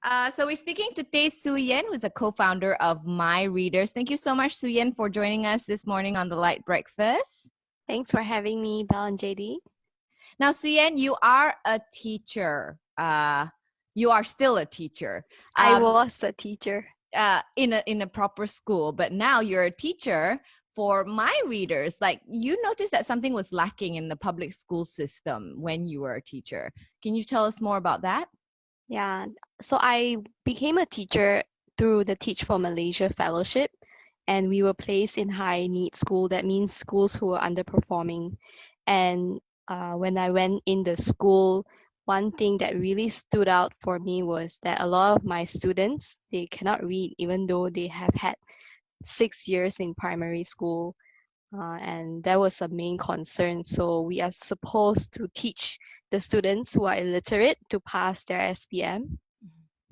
So we're speaking to Tay Sue Yen, who's a co-founder of MyReaders. Thank you so much, Sue Yen, for joining us this morning on the LITE Breakfast. Thanks for having me, Bel and JD. Now, Sue Yen, you are a teacher. You are still a teacher. I was a teacher. In a proper school, but now you're a teacher for MyReaders. Like, you noticed that something was lacking in the public school system when you were a teacher. Can you tell us more about that? Yeah, so I became a teacher through the Teach for Malaysia Fellowship, and we were placed in high need school. That means schools who were underperforming. And when I went in the school, one thing that really stood out for me was that a lot of my students, they cannot read even though they have had 6 years in primary school. And that was a main concern. So we are supposed to teach the students who are illiterate to pass their SPM.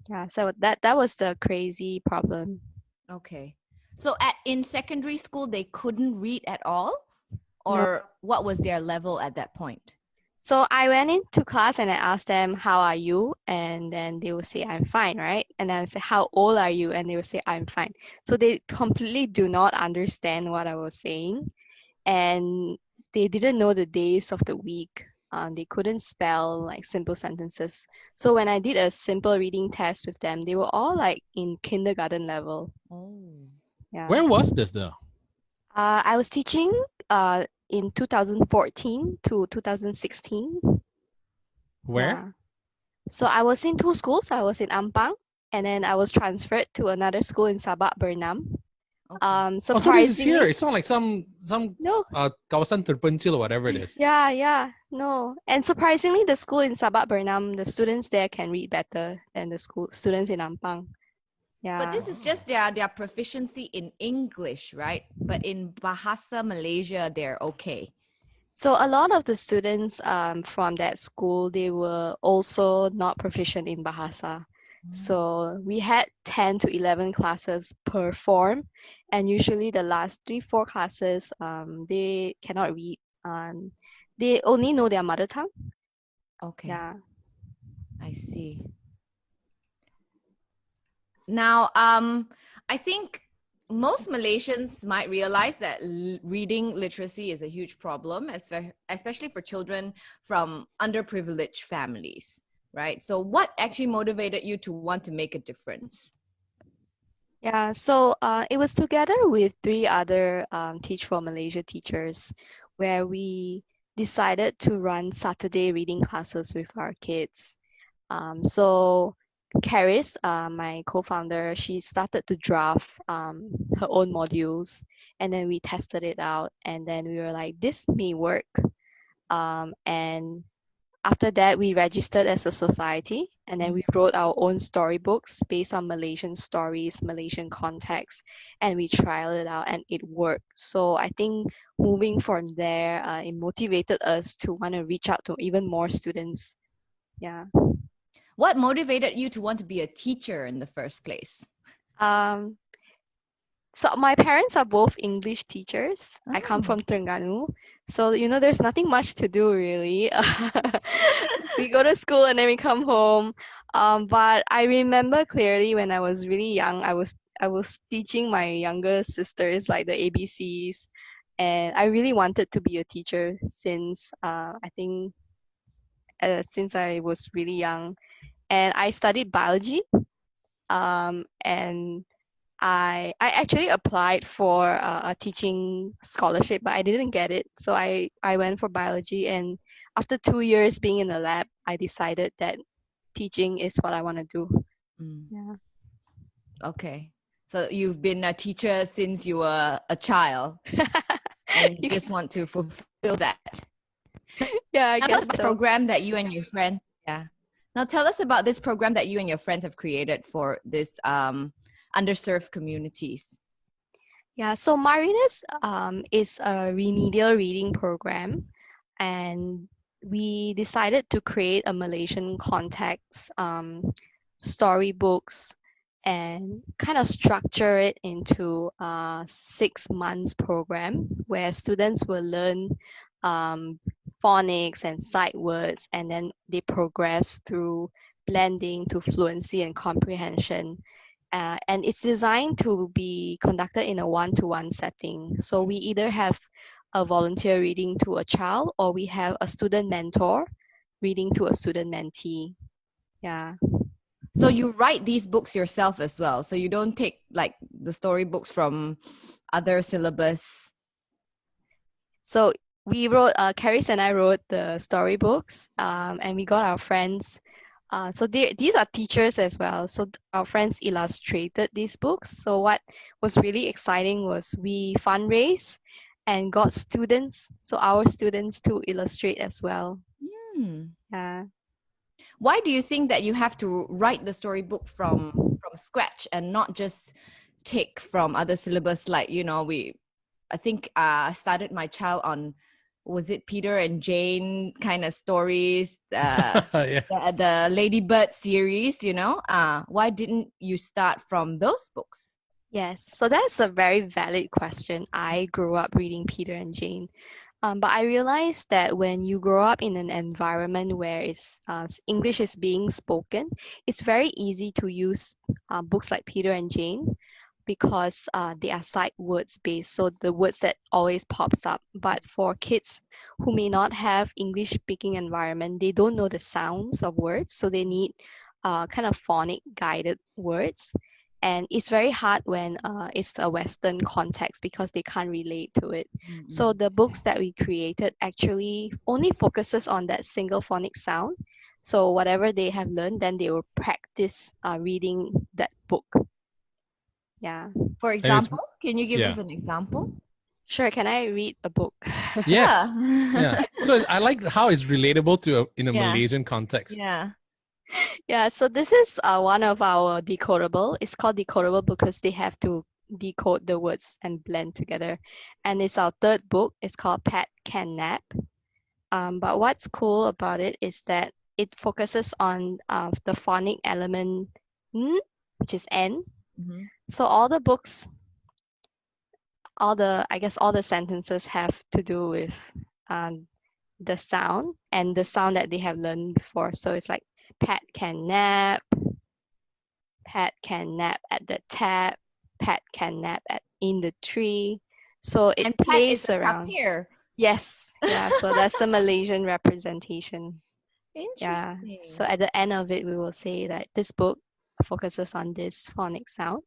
Yeah, so that was the crazy problem. Okay. So in secondary school, they couldn't read at all? Or No. what was their level at that point? So I went into class and I asked them, how are you? And then they would say, I'm fine, right? And then I say, how old are you? And they would say, I'm fine. So they completely do not understand what I was saying. And they didn't know the days of the week. They couldn't spell like simple sentences. So when I did a simple reading test with them, they were all like in kindergarten level. Oh. Yeah. When was this though? I was teaching in 2014 to 2016. Where? Yeah. So I was in two schools. I was in Ampang, and then I was transferred to another school in Sabak, Bernam. Okay. So this is here. It's not like some No. kawasan terpencil or whatever it is. Yeah, no. And surprisingly, the school in Sabak, Bernam, the students there can read better than the school students in Ampang. Yeah. But this is just their proficiency in English, right? But in Bahasa Malaysia, they're okay. So a lot of the students from that school, they were also not proficient in Bahasa. So we had 10 to 11 classes per form, and usually the last 3-4 classes, they cannot read. They only know their mother tongue. Okay. Yeah. I see. Now, I think most Malaysians might realize that reading literacy is a huge problem, especially for children from underprivileged families, right? So what actually motivated you to want to make a difference? Yeah, so it was together with 3 other Teach for Malaysia teachers where we decided to run Saturday reading classes with our kids. So Caris, my co-founder, she started to draft her own modules, and then we tested it out, and then we were like, this may work. And after that, we registered as a society, and then we wrote our own storybooks based on Malaysian stories, Malaysian context, and we trialed it out, and it worked. So I think moving from there, it motivated us to want to reach out to even more students. Yeah. What motivated you to want to be a teacher in the first place? So my parents are both English teachers. I come from Terengganu. So, there's nothing much to do really. We go to school and then we come home. But I remember clearly when I was really young, I was teaching my younger sisters like the ABCs. And I really wanted to be a teacher since since I was really young. And I studied biology. And I actually applied for a teaching scholarship, but I didn't get it. So I went for biology, and after 2 years being in the lab, I decided that teaching is what I want to do. Yeah. Okay. So you've been a teacher since you were a child, and you just want to fulfill that. Yeah, I now guess tell us about so. the program that you and your friend, Now tell us about this program that you and your friends have created for this underserved communities. Yeah, so MyReaders is a remedial reading program, and we decided to create a Malaysian context storybooks and kind of structure it into a 6 months program where students will learn phonics and sight words, and then they progress through blending to fluency and comprehension. And it's designed to be conducted in a one-to-one setting. So we either have a volunteer reading to a child, or we have a student mentor reading to a student mentee. Yeah. So you write these books yourself as well. So you don't take like the storybooks from other syllabus. So we wrote, Caris and I wrote the storybooks, and we got our friends. So these are teachers as well. So our friends illustrated these books. So what was really exciting was we fundraised and got students, so our students to illustrate as well. Yeah. Why do you think that you have to write the storybook from scratch and not just take from other syllabus? Like, you know, I think I started my child on, was it Peter and Jane kind of stories, Yeah. the Ladybird series, you know? Why didn't you start from those books? Yes, so that's a very valid question. I grew up reading Peter and Jane. But I realized that when you grow up in an environment where English is being spoken, it's very easy to use books like Peter and Jane, because they are sight words based, so the words that always pops up. But for kids who may not have English speaking environment, they don't know the sounds of words, so they need kind of phonic guided words. And it's very hard when it's a Western context, because they can't relate to it. Mm-hmm. So the books that we created actually only focuses on that single phonic sound. So whatever they have learned, then they will practice reading that book. Yeah. For example, can you give us an example? Sure. Can I read a book? Yes. Yeah. So I like how it's relatable to in a Malaysian context. Yeah. Yeah. So this is one of our decodable. It's called decodable because they have to decode the words and blend together. And it's our third book. It's called Pat Can Nap. But what's cool about it is that it focuses on the phonic element N, which is N. Mm-hmm. So all the books, all the sentences have to do with the sound and the sound that they have learned before. So it's like Pat can nap at the tap, Pat can nap in the tree. So it and plays Pat is around. Here. Yes. Yeah. So that's the Malaysian representation. Yeah. Interesting. So at the end of it, we will say that this book focuses on this phonic sound.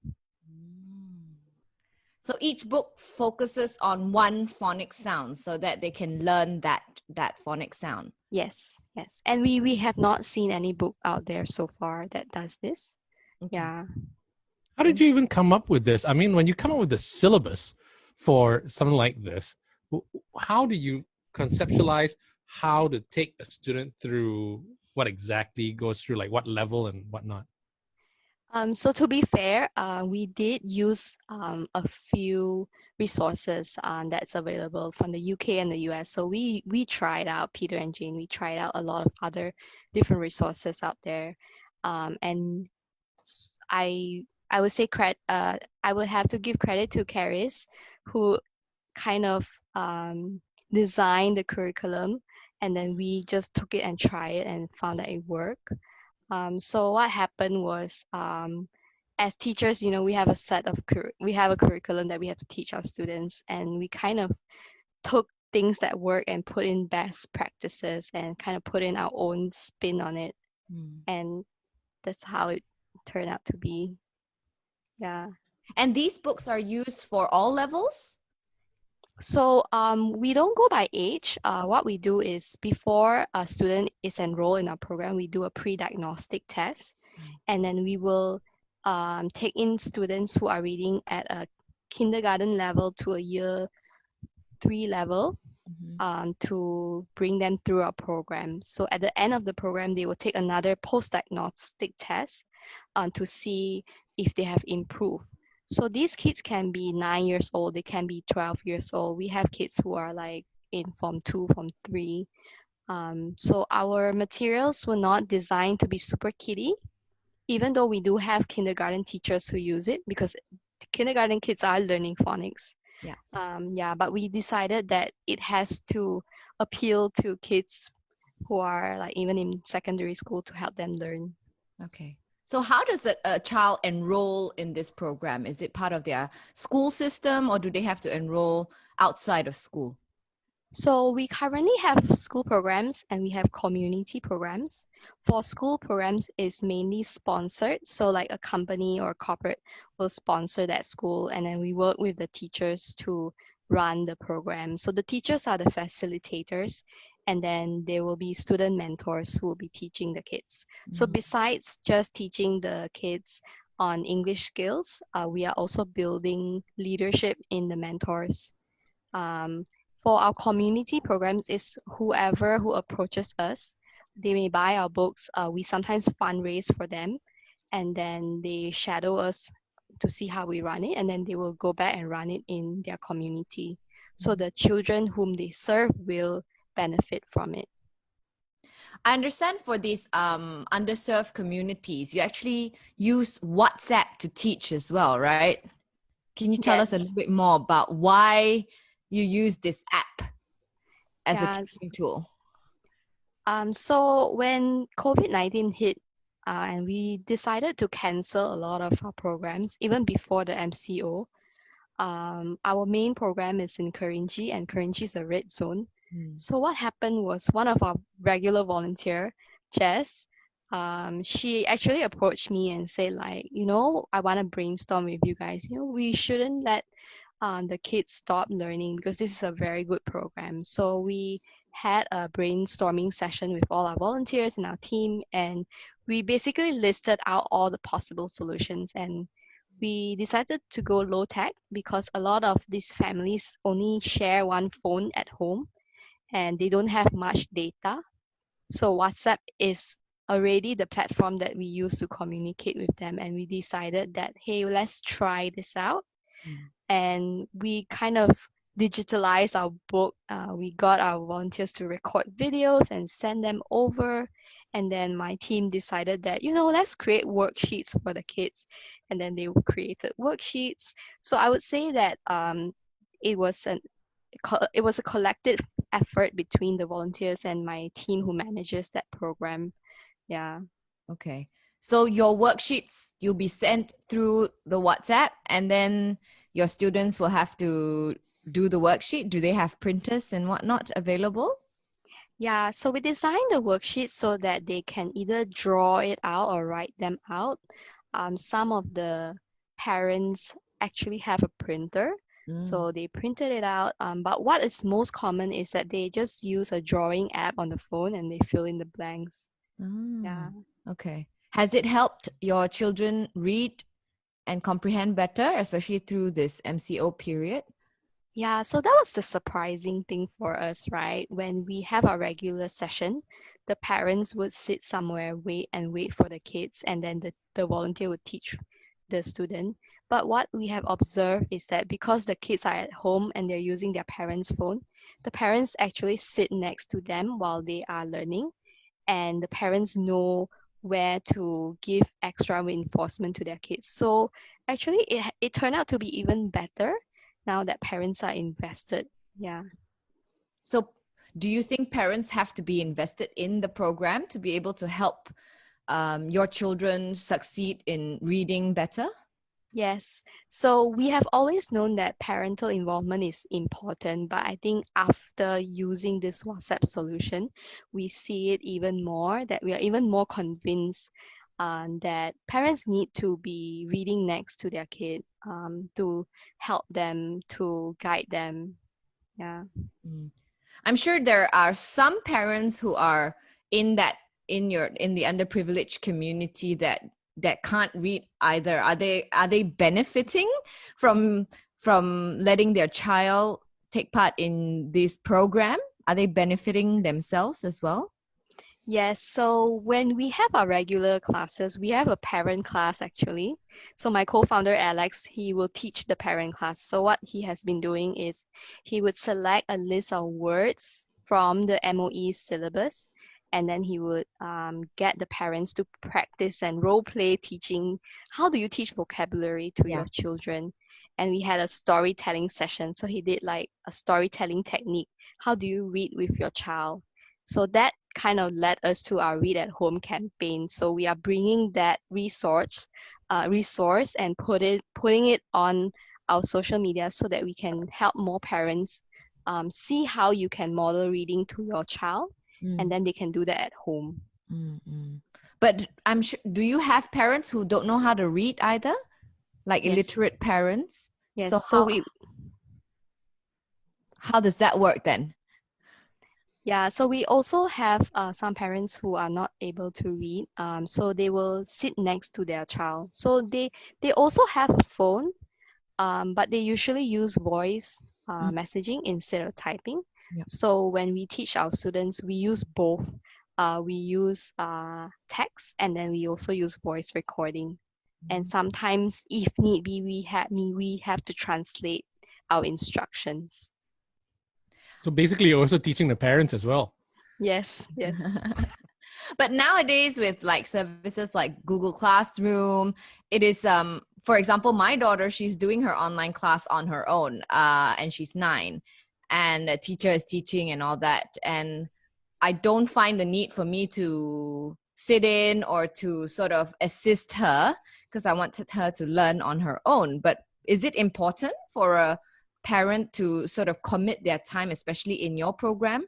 So each book focuses on one phonic sound so that they can learn that phonic sound. Yes, yes. And we have not seen any book out there so far that does this. Okay. Yeah. How did you even come up with this? I mean, when you come up with the syllabus for something like this, how do you conceptualize how to take a student through what exactly goes through, like what level and whatnot? So to be fair, we did use a few resources that's available from the UK and the US. So we tried out Peter and Jane. We tried out a lot of other different resources out there, and I would say I would have to give credit to Caris, who kind of designed the curriculum, and then we just took it and tried it and found that it worked. So what happened was, as teachers, we have a curriculum that we have to teach our students, and we kind of took things that work and put in best practices and kind of put in our own spin on it, and that's how it turned out to be. Yeah. And these books are used for all levels? So we don't go by age. What we do is, before a student is enrolled in our program, we do a pre-diagnostic test, and then we will take in students who are reading at a kindergarten level to a year 3 level, to bring them through our program. So at the end of the program, they will take another post-diagnostic test to see if they have improved. So these kids can be 9 years old, they can be 12 years old. We have kids who are like in Form 2, Form 3. So our materials were not designed to be super kiddie, even though we do have kindergarten teachers who use it, because kindergarten kids are learning phonics. But we decided that it has to appeal to kids who are like even in secondary school to help them learn. Okay. So how does a child enroll in this program? Is it part of their school system, or do they have to enroll outside of school? So we currently have school programs and we have community programs. For school programs, it's mainly sponsored. So like a company or a corporate will sponsor that school, and then we work with the teachers to run the program. So the teachers are the facilitators, and then there will be student mentors who will be teaching the kids. So besides just teaching the kids on English skills, we are also building leadership in the mentors. Um, for our community programs, is whoever who approaches us, they may buy our books. We sometimes fundraise for them, and then they shadow us to see how we run it, and then they will go back and run it in their community. So the children whom they serve will benefit from it. I understand for these underserved communities, you actually use WhatsApp to teach as well, right? Can you tell us a little bit more about why you use this app as a teaching tool? So when COVID-19 hit, and we decided to cancel a lot of our programs, even before the MCO, our main program is in Kerinci, and Kerinci is a red zone. So what happened was one of our regular volunteer, Jess, she actually approached me and said like, I want to brainstorm with you guys. We shouldn't let the kids stop learning because this is a very good program. So we had a brainstorming session with all our volunteers and our team, and we basically listed out all the possible solutions, and we decided to go low tech because a lot of these families only share one phone at home and they don't have much data. So WhatsApp is already the platform that we use to communicate with them, and we decided that, hey, let's try this out. And we kind of digitalized our book. We got our volunteers to record videos and send them over. And then my team decided that, let's create worksheets for the kids. And then they created worksheets. So I would say that it was a collective effort between the volunteers and my team who manages that program. Yeah. Okay. So your worksheets, you'll be sent through the WhatsApp, and then your students will have to do the worksheet. Do they have printers and whatnot available? Yeah, so we designed the worksheet so that they can either draw it out or write them out. Some of the parents actually have a printer, so they printed it out. But what is most common is that they just use a drawing app on the phone and they fill in the blanks. Yeah. Okay. Has it helped your children read and comprehend better, especially through this MCO period? Yeah, so that was the surprising thing for us, right? When we have our regular session, the parents would sit somewhere, wait for the kids, and then the volunteer would teach the student. But what we have observed is that because the kids are at home and they're using their parents' phone, the parents actually sit next to them while they are learning, and the parents know where to give extra reinforcement to their kids. So actually, it turned out to be even better now that parents are invested. Yeah. So do you think parents have to be invested in the program to be able to help your children succeed in reading better? Yes. So we have always known that parental involvement is important, but I think after using this WhatsApp solution, we see it even more, that we are even more convinced that parents need to be reading next to their kid to help them, to guide them. Yeah. I'm sure there are some parents who are in the underprivileged community that can't read either. Are they benefiting from letting their child take part in this program? Are they benefiting themselves as well? Yes, so when we have our regular classes, we have a parent class actually. So my co-founder Alex, he will teach the parent class. So what he has been doing is he would select a list of words from the MOE syllabus, and then he would get the parents to practice and role play teaching. How do you teach vocabulary to your children? And we had a storytelling session. So he did like a storytelling technique. How do you read with your child? So that kind of led us to our Read at Home campaign. So we are bringing that resource and putting it on our social media so that we can help more parents see how you can model reading to your child, and then they can do that at home. But I'm sure, do you have parents who don't know how to read either? Like Yes. illiterate parents? Yes. So how does that work then? Yeah, so we also have some parents who are not able to read, so they will sit next to their child. So they also have a phone, but they usually use voice messaging instead of typing. Yeah. So when we teach our students, we use both. We use text, and then we also use voice recording. And sometimes, if need be, we have to translate our instructions. So basically, you're also teaching the parents as well. Yes. But nowadays with like services like Google Classroom, it is for example, my daughter, she's doing her online class on her own, and she's 9, and a teacher is teaching and all that, and I don't find the need for me to sit in or to sort of assist her because I wanted her to learn on her own. But is it important for a parent to sort of commit their time, especially in your program?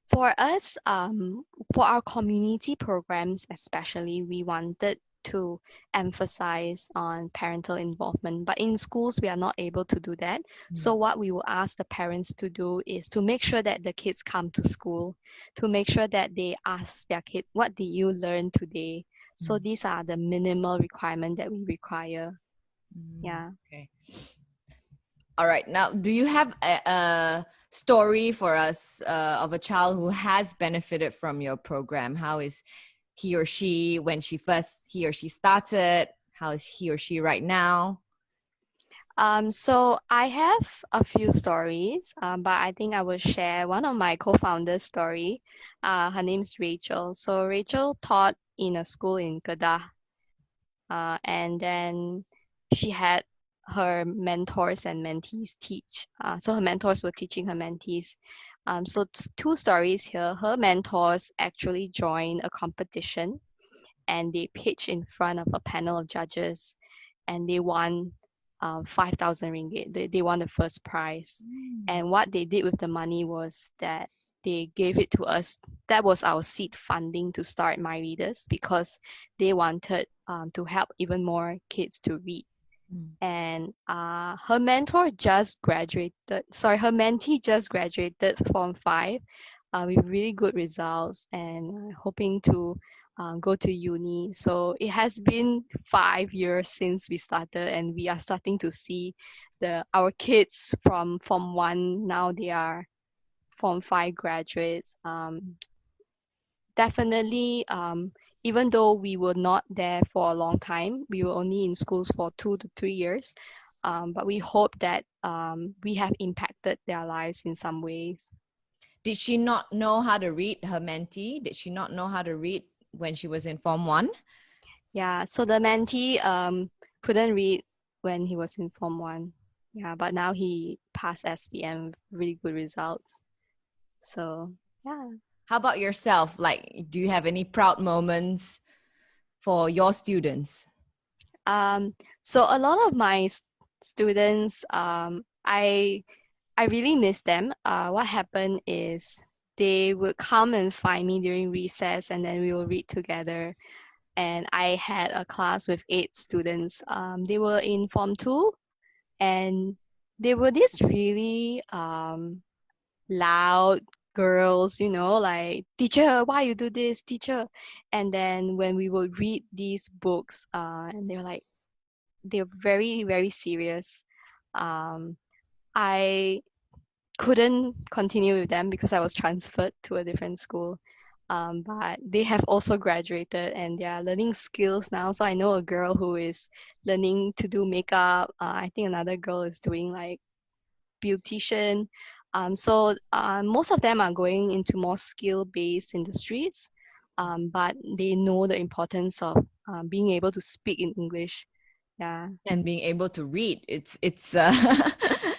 For us, for our community programs especially, we wanted to emphasize on parental involvement. But in schools, we are not able to do that. So what we will ask the parents to do is to make sure that the kids come to school, to make sure that they ask their kid, what did you learn today? So these are the minimal requirements that we require. Yeah. Okay. All right. Now, do you have a story for us of a child who has benefited from your program? How is he or she when he or she started? How is he or she right now? So I have a few stories, but I think I will share one of my co-founders' story. Her name's Rachel. So Rachel taught in a school in Kedah, and then she had her mentors and mentees teach. So her mentors were teaching her mentees. So two stories here. Her mentors actually joined a competition, and they pitched in front of a panel of judges, and they won 5,000 ringgit. They won the first prize. And what they did with the money was that they gave it to us. That was our seed funding to start MyReaders, because they wanted to help even more kids to read. And her mentor just graduated. Sorry, her mentee just graduated Form 5 with really good results, and hoping to go to uni. So it has been 5 years since we started, and we are starting to see our kids from Form 1, now they are Form 5 graduates. Definitely, even though we were not there for a long time, we were only in schools for 2 to 3 years, but we hope that we have impacted their lives in some ways. Did she not know how to read, her mentee? Did she not know how to read when she was in Form 1? Yeah, so the mentee couldn't read when he was in Form 1. Yeah, but now he passed SPM with really good results. So, yeah. How about yourself? Like, do you have any proud moments for your students? So a lot of my students, I really miss them. What happened is they would come and find me during recess, and then we will read together. And I had a class with 8 students. They were in Form 2, and they were these really loud girls, like, teacher, why you do this, teacher? And then when we would read these books, and they're very, very serious. I couldn't continue with them because I was transferred to a different school. But they have also graduated, and they are learning skills now. So I know a girl who is learning to do makeup. I think another girl is doing like beautician. So most of them are going into more skill-based industries, but they know the importance of being able to speak in English. Yeah. And being able to read, it's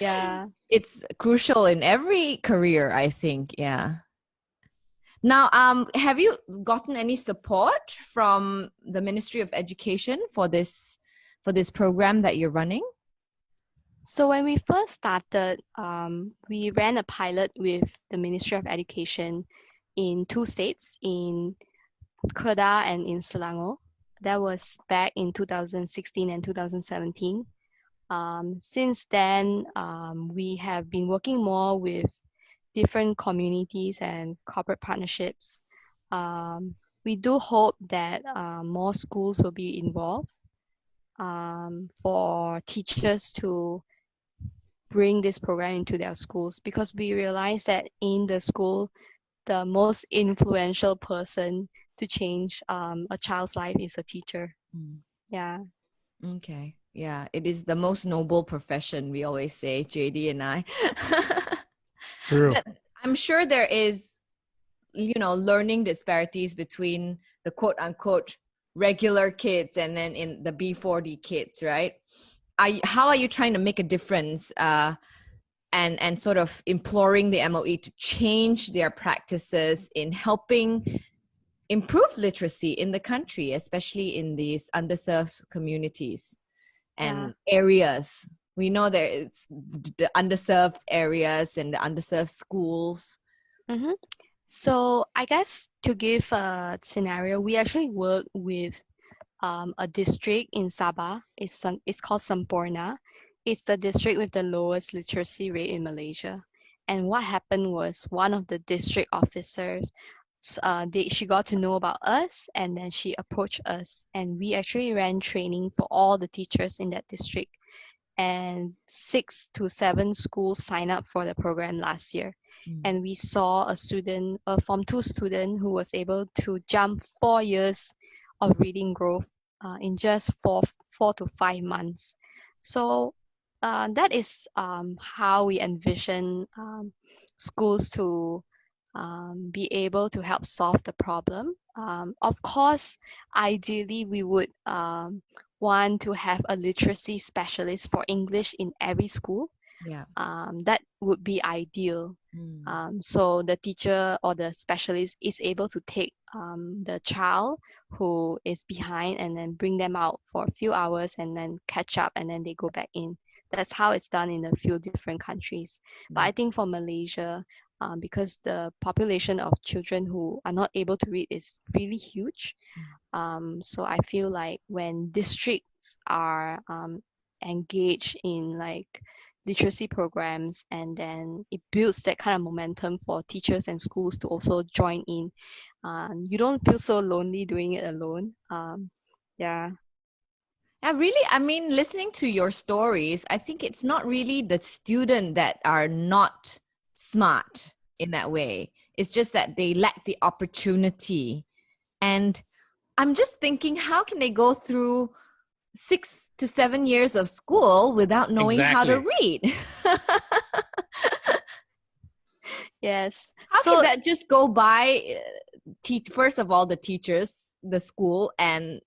Yeah. it's crucial in every career, I think. Yeah. Now, have you gotten any support from the Ministry of Education for this program that you're running? So when we first started, we ran a pilot with the Ministry of Education in 2 states, in Kedah and in Selangor. That was back in 2016 and 2017. Since then, we have been working more with different communities and corporate partnerships. We do hope that more schools will be involved for teachers to bring this program into their schools, because we realize that in the school, the most influential person to change a child's life is a teacher. Yeah. Okay. Yeah, it is the most noble profession, we always say, JD and I. True. But I'm sure there is, learning disparities between the quote unquote regular kids and then in the B40 kids, right? How are you trying to make a difference and sort of imploring the MOE to change their practices in helping improve literacy in the country, especially in these underserved communities and areas? We know there is the underserved areas and the underserved schools. Mm-hmm. So I guess to give a scenario, we actually work with a district in Sabah. It's called Semporna. It's the district with the lowest literacy rate in Malaysia. And what happened was, one of the district officers, she got to know about us, and then she approached us, and we actually ran training for all the teachers in that district. And 6 to 7 schools signed up for the program last year. And we saw a Form 2 student who was able to jump 4 years of reading growth in just 4 to 5 months. So that is how we envision schools to be able to help solve the problem. Of course, ideally, we would want to have a literacy specialist for English in every school. Yeah. That would be ideal. So the teacher or the specialist is able to take the child who is behind and then bring them out for a few hours and then catch up, and then they go back in. That's how it's done in a few different countries. But I think for Malaysia, because the population of children who are not able to read is really huge, so I feel like when districts are engaged in like literacy programs, and then it builds that kind of momentum for teachers and schools to also join in, you don't feel so lonely doing it alone. Yeah. Yeah, really, I mean, listening to your stories, I think it's not really the student that are not smart in that way. It's just that they lack the opportunity. And I'm just thinking, how can they go through 6 to 7 years of school without knowing how to read? Yes. How can that just go by? First of all, the teachers, the school, and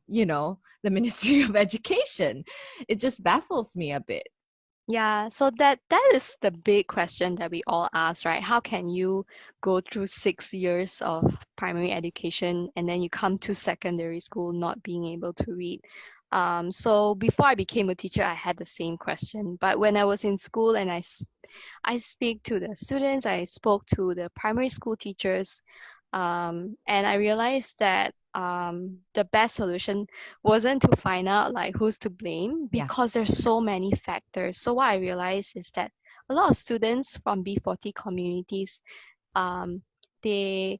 the Ministry of Education. It just baffles me a bit. Yeah, so that is the big question that we all ask, right? How can you go through 6 years of primary education and then you come to secondary school not being able to read? So before I became a teacher, I had the same question. But when I was in school and I speak to the students, I spoke to the primary school teachers, and I realized that the best solution wasn't to find out like who's to blame, because there's so many factors. So what I realized is that a lot of students from B40 communities, they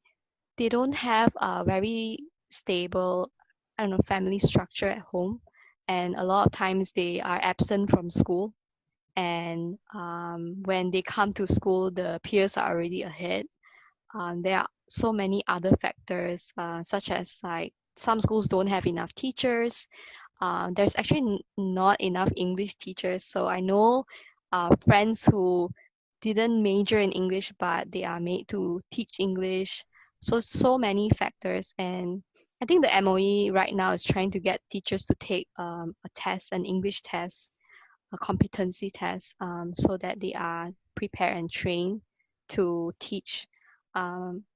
don't have a very stable, I don't know, family structure at home, and a lot of times they are absent from school. And when they come to school, the peers are already ahead. There are so many other factors, such as like some schools don't have enough teachers. There's actually not enough English teachers. So I know friends who didn't major in English, but they are made to teach English. So many factors. And I think the MOE right now is trying to get teachers to take a test, an English test, a competency test, so that they are prepared and trained to teach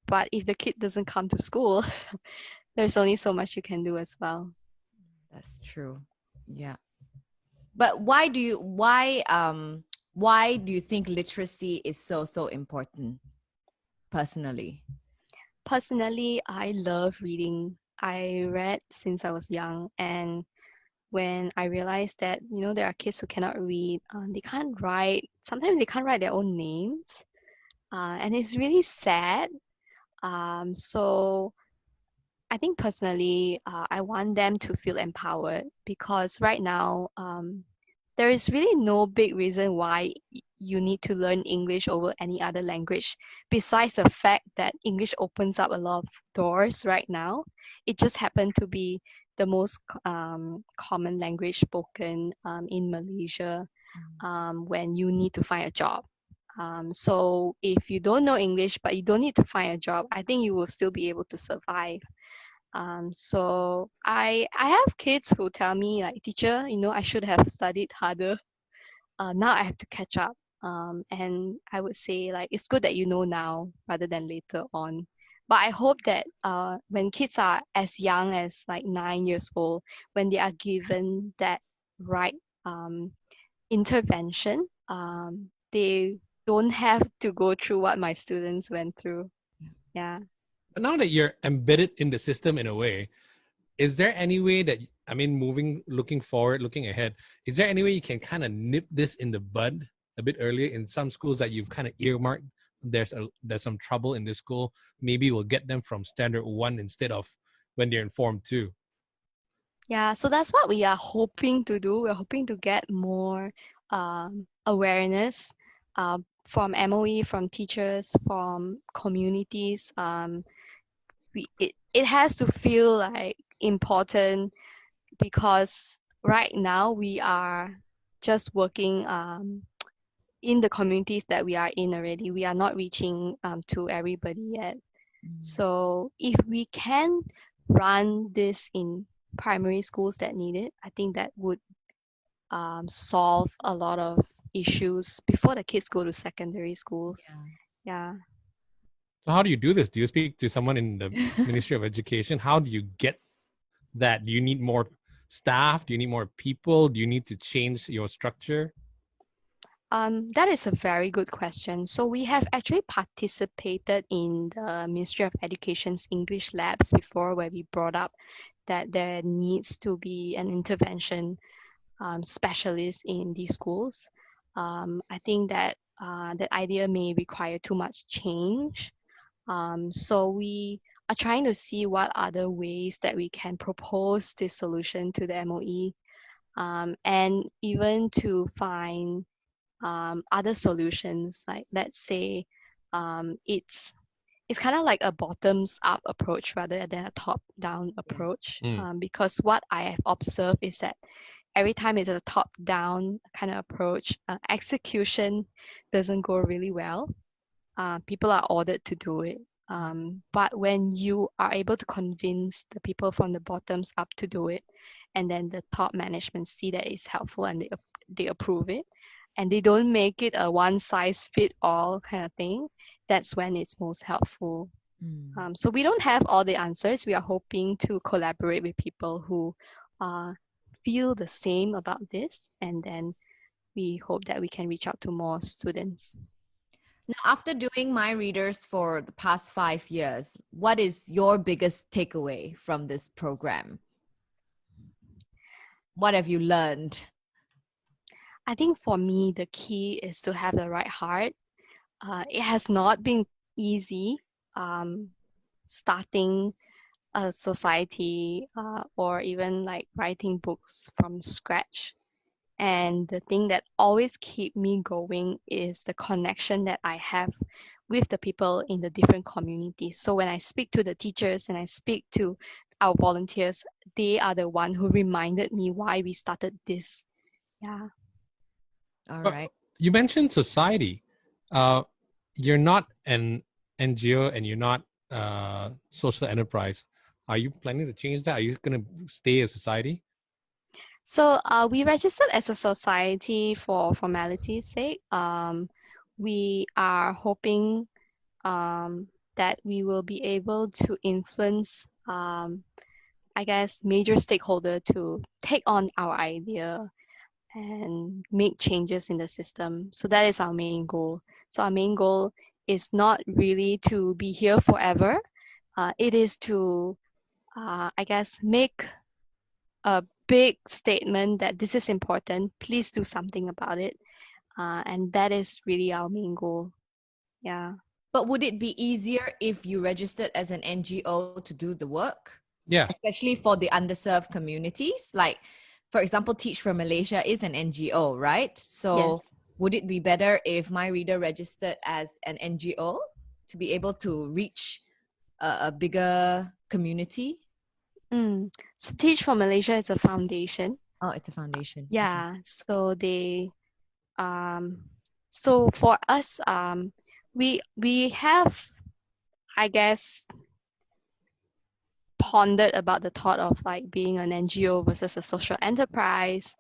But if the kid doesn't come to school, there's only so much you can do as well. That's true. Yeah. But why do you think literacy is so important personally? Personally, I love reading. I read since I was young, and when I realized that there are kids who cannot read, they can't write. Sometimes they can't write their own names, and it's really sad. So I think personally, I want them to feel empowered because right now, there is really no big reason why you need to learn English over any other language, besides the fact that English opens up a lot of doors right now. It just happened to be the most common language spoken in Malaysia when you need to find a job. So if you don't know English but you don't need to find a job, I think you will still be able to survive. So I have kids who tell me like, teacher, I should have studied harder. Now I have to catch up. And I would say like it's good that you know now rather than later on. But I hope that when kids are as young as like 9 years old, when they are given that right intervention, they don't have to go through what my students went through. Yeah. But now that you're embedded in the system in a way, is there any way that, I mean, looking forward, looking ahead, is there any way you can kind of nip this in the bud a bit earlier in some schools that you've kind of earmarked? There's some trouble in this school. Maybe we'll get them from standard 1 instead of when they're in form 2. Yeah, so that's what we are hoping to do. We're hoping to get more awareness from MOE, from teachers, from communities. It has to feel like important because right now we are just working in the communities that we are in already. We are not reaching to everybody yet. So if we can run this in primary schools that need it, I think that would solve a lot of issues before the kids go to secondary schools. Yeah. So how do you do this? Do you speak to someone in the Ministry of Education? How do you get that? Do you need more staff? Do you need more people? Do you need to change your structure? That is a very good question. So we have actually participated in the Ministry of Education's English labs before, where we brought up that there needs to be an intervention specialist in these schools. I think that that idea may require too much change. So we are trying to see what other ways that we can propose this solution to the MOE, and even to find other solutions. Like, let's say it's kind of like a bottoms up approach rather than a top down approach, because what I have observed is that every time it's a top down kind of approach, execution doesn't go really well. People are ordered to do it. But when you are able to convince the people from the bottoms up to do it, and then the top management see that it's helpful and they approve it, and they don't make it a one size fit all kind of thing, that's when it's most helpful. So we don't have all the answers. We are hoping to collaborate with people who feel the same about this, and then we hope that we can reach out to more students. Now, after doing MyReaders for the past 5 years, what is your biggest takeaway from this program? What have you learned? I think for me, the key is to have the right heart. It has not been easy starting a society or even like writing books from scratch. And the thing that always keep me going is the connection that I have with the people in the different communities. So when I speak to the teachers and I speak to our volunteers, they are the one who reminded me why we started this. Yeah. All But right. you mentioned society. You're not an NGO and you're not social enterprise. Are you planning to change that? Are you going to stay a society? So we registered as a society for formality's sake. We are hoping that that we will be able to influence, I guess, major stakeholder to take on our idea and make changes in the system. So that is our main goal. So our main goal is not really to be here forever. It is to, I guess, make a big statement that this is important. Please do something about it. And that is really our main goal. Yeah. But would it be easier if you registered as an NGO to do the work? Yeah. Especially for the underserved communities? Like, for example, Teach for Malaysia is an NGO, right? So Yes. would it be better if my reader registered as an NGO to be able to reach a bigger community? So Teach for Malaysia is a foundation. Oh, it's a foundation. Yeah. So so for us, we have, I guess, pondered about the thought of like being an NGO versus a social enterprise.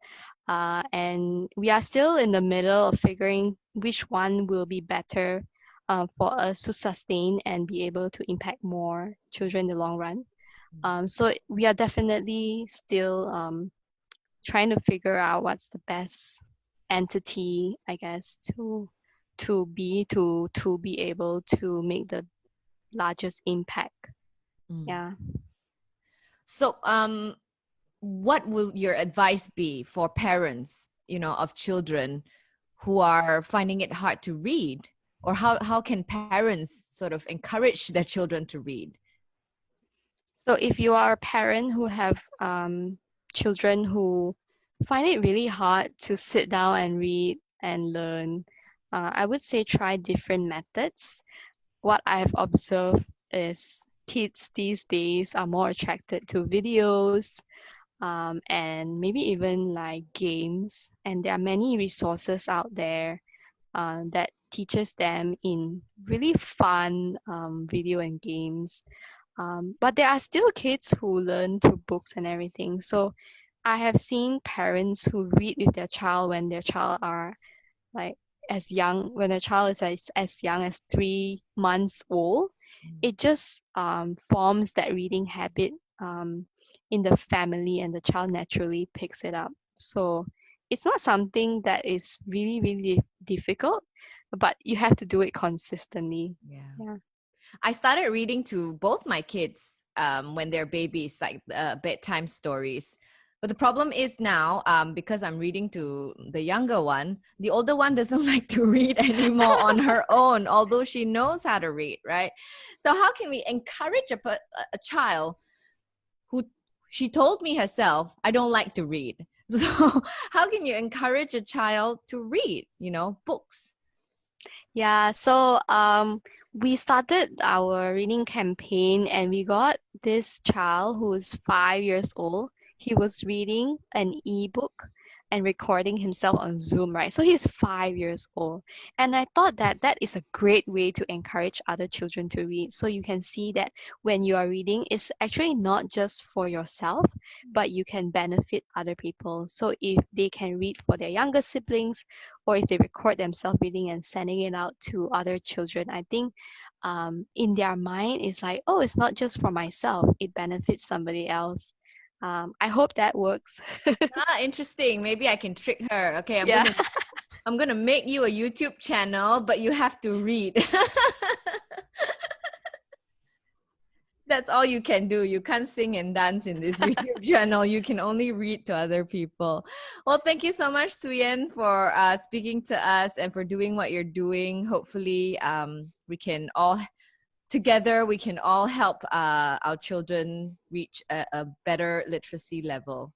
And we are still in the middle of figuring which one will be better for us to sustain and be able to impact more children in the long run. So we are definitely still trying to figure out what's the best entity, I guess, to be able to make the largest impact. Yeah. So, what will your advice be for parents, of children who are finding it hard to read? Or how can parents sort of encourage their children to read? So if you are a parent who have children who find it really hard to sit down and read and learn, I would say try different methods. What I've observed is kids these days are more attracted to videos, and maybe even like games. And there are many resources out there that teaches them in really fun video and games. But there are still kids who learn through books and everything. So I have seen parents who read with their child when their child are like when their child is as young as 3 months old. It just forms that reading habit in the family, and the child naturally picks it up. So it's not something that is really, really difficult, but you have to do it consistently. Yeah. I started reading to both my kids when they're babies, like bedtime stories. But the problem is now, because I'm reading to the younger one, the older one doesn't like to read anymore on her own, although she knows how to read, right? So how can we encourage a child who she told me herself, I don't like to read. So how can you encourage a child to read, books? Yeah, so we started our reading campaign, and we got this child who is 5 years old. He was reading an ebook and recording himself on Zoom, right? So he's 5 years old. And I thought that that is a great way to encourage other children to read. So you can see that when you are reading, it's actually not just for yourself, but you can benefit other people. So if they can read for their younger siblings, or if they record themselves reading and sending it out to other children, I think in their mind it's like, oh, it's not just for myself, it benefits somebody else. I hope that works. Interesting. Maybe I can trick her. Okay, Yeah. I'm gonna make you a YouTube channel, but you have to read. That's all you can do. You can't sing and dance in this YouTube channel. You can only read to other people. Well, thank you so much, Sue Yen, for speaking to us and for doing what you're doing. Hopefully, we can all help our children reach a better literacy level.